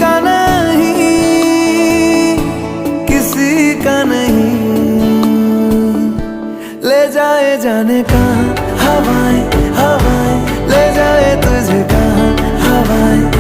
का नहीं, किसी का नहीं। ले जाए जाने कहाँ हवाएं, हवाएं ले जाए तुझे कहाँ हवाएं।